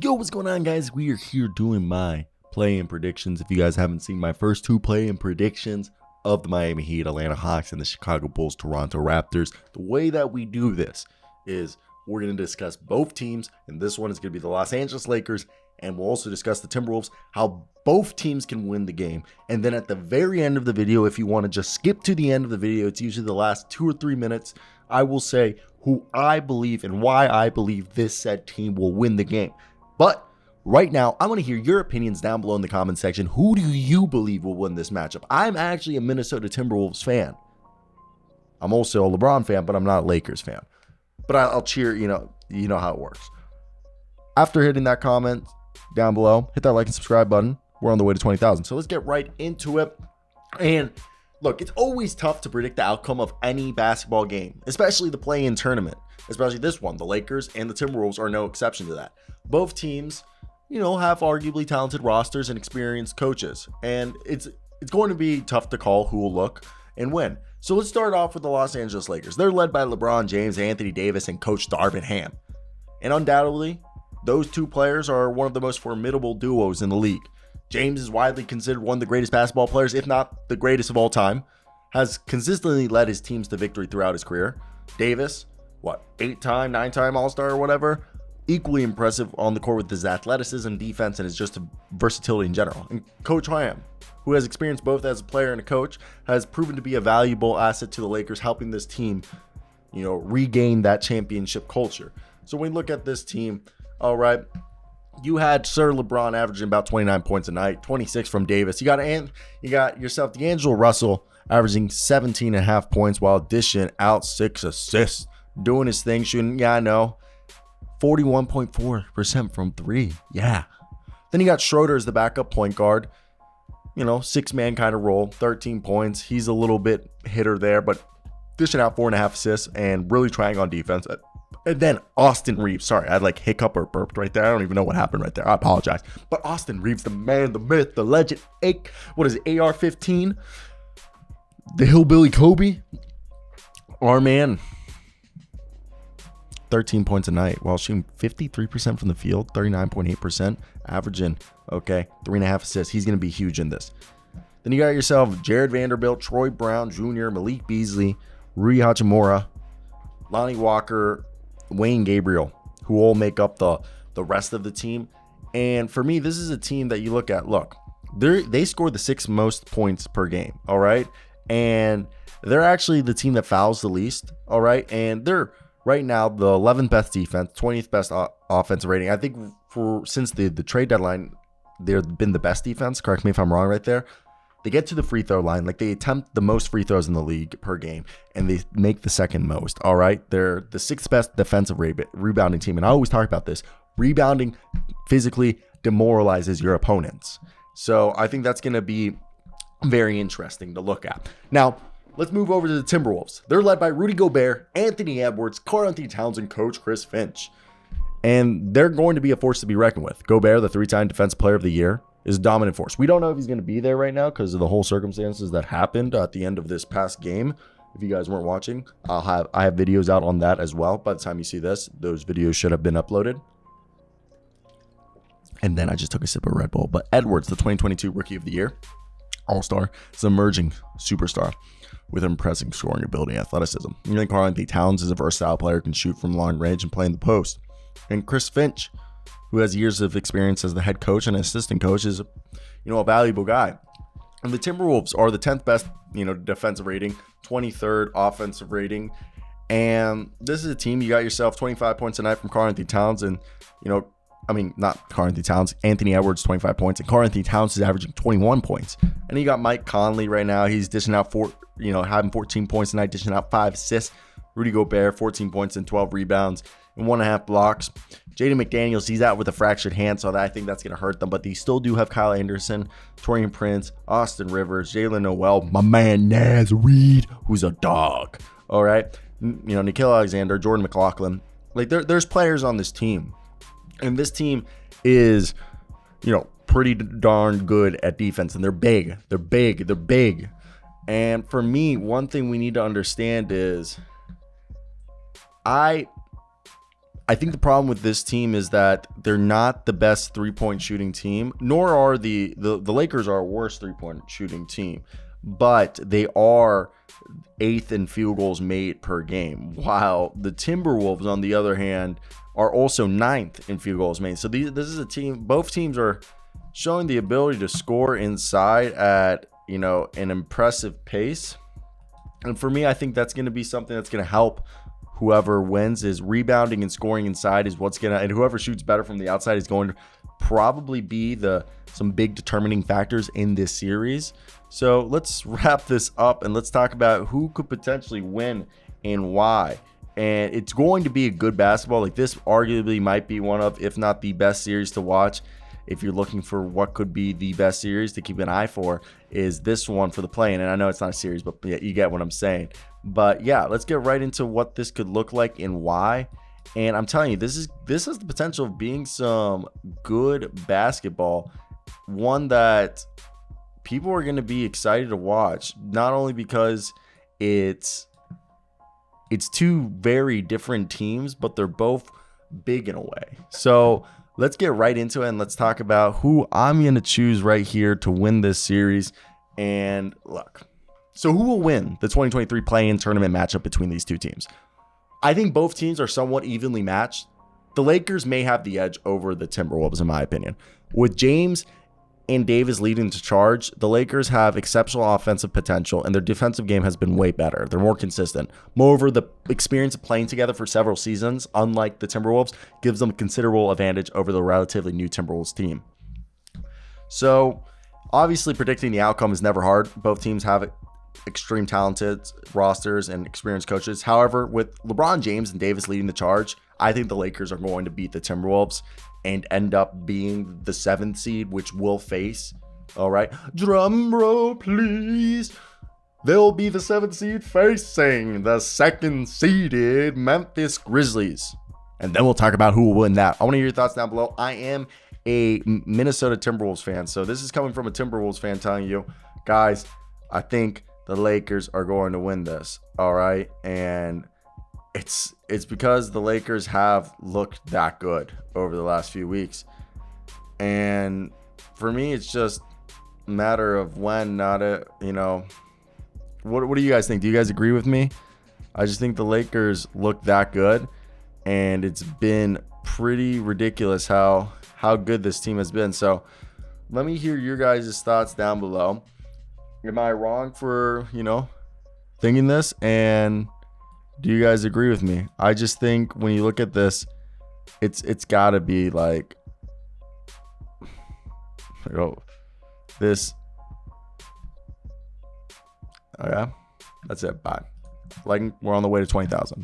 Yo, what's going on, guys? We are here doing my play-in predictions. If you guys haven't seen my first two play-in predictions of the Miami Heat, Atlanta Hawks, and the Chicago Bulls, Toronto Raptors, the way that we do this is we're going to discuss both teams, and this one is going to be the Los Angeles Lakers, and we'll also discuss the Timberwolves, how both teams can win the game. And then at the very end of the video, if you want to just skip to the end of the video, it's usually the last 2 or 3 minutes, I will say who I believe and why I believe this said team will win the game. But right now, I want to hear your opinions down below in the comment section. Who do you believe will win this matchup? I'm actually a Minnesota Timberwolves fan. I'm also a LeBron fan, but I'm not a Lakers fan. But I'll cheer, you know how it works. After hitting that comment down below, hit that like and subscribe button. We're on the way to 20,000. So let's get right into it. And look, it's always tough to predict the outcome of any basketball game, especially the play-in tournament, especially this one. The Lakers and the Timberwolves are no exception to that. Both teams, have arguably talented rosters and experienced coaches, and it's going to be tough to call who will look and win. So let's start off with the Los Angeles Lakers. They're led by LeBron James, Anthony Davis, and Coach Darvin Ham. And undoubtedly, those two players are one of the most formidable duos in the league. James is widely considered one of the greatest basketball players, if not the greatest of all time, has consistently led his teams to victory throughout his career. Davis, 8-time, 9-time All-Star or whatever, equally impressive on the court with his athleticism, defense, and his just versatility in general. And Coach Ham, who has experience both as a player and a coach, has proven to be a valuable asset to the Lakers, helping this team, regain that championship culture. So when we look at this team, all right, you had Sir LeBron averaging about 29 points a night, 26 from Davis. You got yourself D'Angelo Russell averaging 17.5 points while dishing out 6 assists, doing his thing, shooting, 41.4% from 3. Yeah. Then you got Schroeder as the backup point guard. 6-man kind of role, 13 points. He's a little bit hitter there, but dishing out 4.5 assists and really trying on defense. And then Austin Reeves. Sorry, I had hiccup or burped right there. I don't even know what happened right there. I apologize. But Austin Reeves, the man, the myth, the legend. What is it, AR-15? The Hillbilly Kobe? Our man. 13 points a night while shooting 53% from the field, 39.8%, averaging, 3.5 assists. He's going to be huge in this. Then you got yourself Jared Vanderbilt, Troy Brown Jr., Malik Beasley, Rui Hachimura, Lonnie Walker, Wayne Gabriel, who all make up the rest of the team. And for me, this is a team that you look at. Look, they score the 6th most points per game, all right? And they're actually the team that fouls the least, all right? And they're right now the 11th best defense, 20th best offensive rating. I think since the trade deadline, they've been the best defense. Correct me if I'm wrong right there. They get to the free throw line. They attempt the most free throws in the league per game, and they make the 2nd most. All right. They're the 6th best defensive rebounding team. And I always talk about this. Rebounding physically demoralizes your opponents. So I think that's going to be very interesting to look at. Now, let's move over to the Timberwolves. They're led by Rudy Gobert, Anthony Edwards, Karl-Anthony Towns, and Coach Chris Finch. And they're going to be a force to be reckoned with. Gobert, the 3-time Defensive Player of the Year, is a dominant force. We don't know if he's going to be there right now because of the whole circumstances that happened at the end of this past game. If you guys weren't watching, I have videos out on that as well. By the time you see this, those videos should have been uploaded. And then I just took a sip of Red Bull. But Edwards, the 2022 Rookie of the Year, All-Star, is an emerging superstar with impressive scoring ability and athleticism. Karl-Anthony Towns is a versatile player, can shoot from long range and play in the post. And Chris Finch, who has years of experience as the head coach and assistant coach, is a valuable guy. And the Timberwolves are the 10th best defensive rating, 23rd offensive rating. And this is a team, you got yourself 25 points a night from Karl-Anthony Towns, and not Karl-Anthony Towns, Anthony Edwards 25 points, and Karl-Anthony Towns is averaging 21 points. And you got Mike Conley right now. He's dishing out having 14 points a night, dishing out 5 assists. Rudy Gobert, 14 points and 12 rebounds and 1.5 blocks. Jaden McDaniels, he's out with a fractured hand, so I think that's going to hurt them. But they still do have Kyle Anderson, Torian Prince, Austin Rivers, Jalen Noel, my man Naz Reid, who's a dog. All right, Nickeil Alexander, Jordan McLaughlin. There's players on this team, and this team is, pretty darn good at defense, and they're big. And for me, one thing we need to understand is I I think the problem with this team is that they're not the best three-point shooting team, nor are the Lakers are a worse three-point shooting team, but they are 8th in field goals made per game, while the Timberwolves, on the other hand, are also 9th in field goals made. So this is a team, both teams are showing the ability to score inside at, an impressive pace. And for me, I think that's going to be something that's going to help whoever wins. Is rebounding and scoring inside is what's going to, and whoever shoots better from the outside is going to probably be some big determining factors in this series. So let's wrap this up and let's talk about who could potentially win and why. And it's going to be a good basketball. Like, this arguably might be one of, if not the best series to watch. If you're looking for what could be the best series to keep an eye for, is this one for the play-in. And I know it's not a series, but yeah, you get what I'm saying. But yeah, let's get right into what this could look like and why. And I'm telling you, this has the potential of being some good basketball, one that people are going to be excited to watch, not only because it's two very different teams, but they're both big in a way. So let's get right into it and let's talk about who I'm going to choose right here to win this series. And look, so who will win the 2023 play-in tournament matchup between these two teams? I think both teams are somewhat evenly matched. The Lakers may have the edge over the Timberwolves, in my opinion. With James and Davis leading the charge, the Lakers have exceptional offensive potential, and their defensive game has been way better. They're more consistent. Moreover, the experience of playing together for several seasons, unlike the Timberwolves, gives them a considerable advantage over the relatively new Timberwolves team. So, obviously, predicting the outcome is never hard. Both teams have extreme talented rosters and experienced coaches. However, with LeBron James and Davis leading the charge, I think the Lakers are going to beat the Timberwolves and end up being the 7th seed, which will face, all right, drum roll please, they'll be the 7th seed facing the 2nd seeded Memphis Grizzlies. And then we'll talk about who will win that. I want to hear your thoughts down below. I am a Minnesota Timberwolves fan, so this is coming from a Timberwolves fan telling you, guys, I think the Lakers are going to win this, all right? And it's because the Lakers have looked that good over the last few weeks. And for me, it's just a matter of when, not a, what do you guys think? Do you guys agree with me? I just think the Lakers look that good, and it's been pretty ridiculous how good this team has been. So let me hear your guys' thoughts down below. Am I wrong for, thinking this? And do you guys agree with me? I just think when you look at this, it's got to be like, this. Okay, that's it. Bye. Like, we're on the way to 20,000.